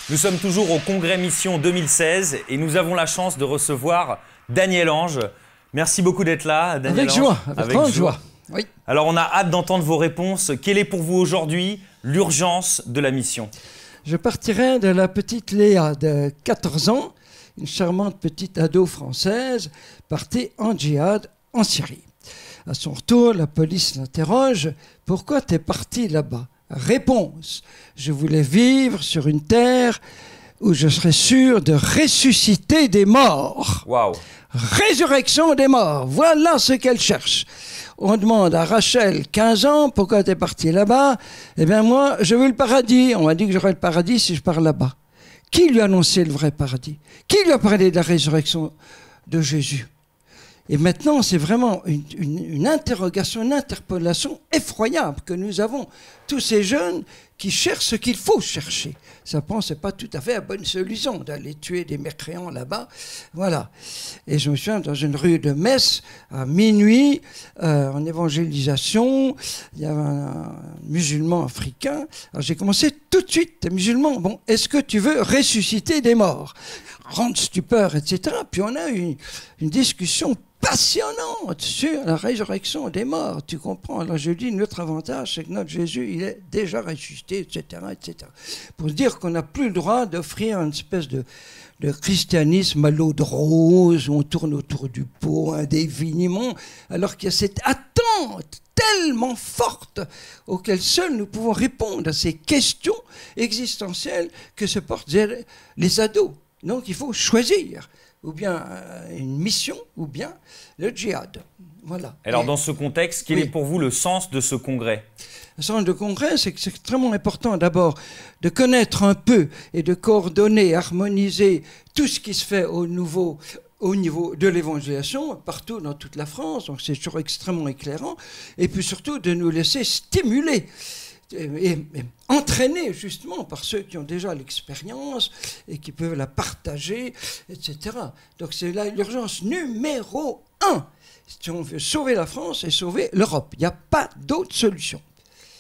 Nous sommes toujours au Congrès Mission 2016 et nous avons la chance de recevoir Daniel Ange. Merci beaucoup d'être là, Daniel Avec Ange. joie, avec grande joie. Oui. Alors on a hâte d'entendre vos réponses. Quelle est pour vous aujourd'hui l'urgence de la mission? Je partirai de la petite Léa de 14 ans, une charmante petite ado française, partie en djihad en Syrie. À son retour, la police l'interroge. « Pourquoi t'es parti là-bas » Réponse. Je voulais vivre sur une terre où je serais sûr de ressusciter des morts. Waouh. Résurrection des morts, voilà ce qu'elle cherche. On demande à Rachel, 15 ans, pourquoi t'es parti là-bas? Eh bien moi, je veux le paradis. On m'a dit que j'aurais le paradis si je pars là-bas. Qui lui a annoncé le vrai paradis? Qui lui a parlé de la résurrection de Jésus? Et maintenant, c'est vraiment une interrogation, une interpellation effroyable que nous avons. Tous ces jeunes qui cherchent ce qu'il faut chercher. Ça pense, c'est pas tout à fait la bonne solution d'aller tuer des mécréants là-bas. Voilà. Et je me souviens, dans une rue de Metz, à minuit, en évangélisation, il y avait un musulman africain. Alors j'ai commencé tout de suite, t'es musulman, bon, est-ce que tu veux ressusciter des morts? Grande stupeur, etc. Puis on a eu une discussion passionnante sur la résurrection des morts, tu comprends? Alors je dis, notre avantage, c'est que notre Jésus, il est déjà ressuscité, etc., etc. Pour se dire qu'on n'a plus le droit d'offrir une espèce de christianisme à l'eau de rose, où on tourne autour du pot indéfiniment, alors qu'il y a cette attente tellement forte auquel seuls nous pouvons répondre à ces questions existentielles que se portent les ados. Donc il faut choisir, ou bien une mission, ou bien le djihad. Voilà. Alors dans ce contexte, quel est pour vous le sens de ce congrès? Le sens de congrès, c'est que c'est extrêmement important d'abord de connaître un peu et de coordonner, harmoniser tout ce qui se fait au niveau de l'évangélisation, partout dans toute la France, donc c'est toujours extrêmement éclairant, et puis surtout de nous laisser stimuler et entraîner justement par ceux qui ont déjà l'expérience et qui peuvent la partager, etc. Donc c'est là l'urgence numéro 1. Si on veut sauver la France et sauver l'Europe, il n'y a pas d'autre solution.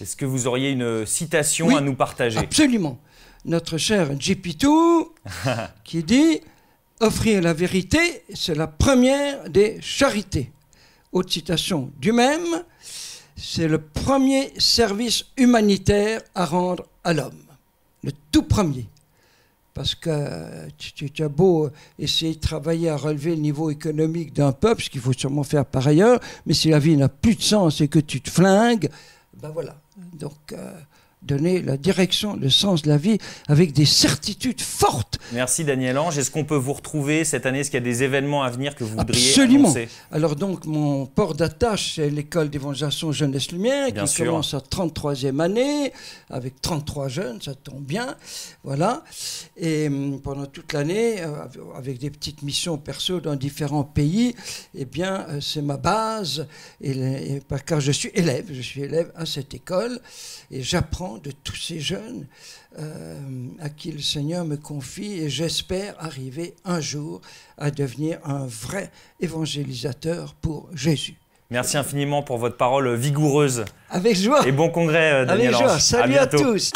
Est-ce que vous auriez une citation à nous partager? Absolument. Notre cher Djipitou qui dit « Offrir la vérité, c'est la première des charités ». Autre citation du même, c'est le premier service humanitaire à rendre à l'homme. Le tout premier. Parce que tu as beau essayer de travailler à relever le niveau économique d'un peuple, ce qu'il faut sûrement faire par ailleurs, mais si la vie n'a plus de sens et que tu te flingues, ben voilà. Donc, donner la direction, le sens de la vie avec des certitudes fortes. Merci Daniel Ange. Est-ce qu'on peut vous retrouver cette année? Est-ce qu'il y a des événements à venir que vous voudriez Absolument. annoncer? Alors donc, mon port d'attache, c'est l'école d'évangélisation Jeunesse Lumière, Bien qui sûr. commence à 33e année, avec 33 jeunes, ça tombe bien. Voilà. Et pendant toute l'année, avec des petites missions perso dans différents pays, eh bien, c'est ma base, car je suis élève à cette école, et j'apprends de tous ces jeunes à qui le Seigneur me confie, et j'espère arriver un jour à devenir un vrai évangélisateur pour Jésus. Merci infiniment pour votre parole vigoureuse. Avec joie. Et bon congrès, Daniel Ange. Avec joie. Salut à tous.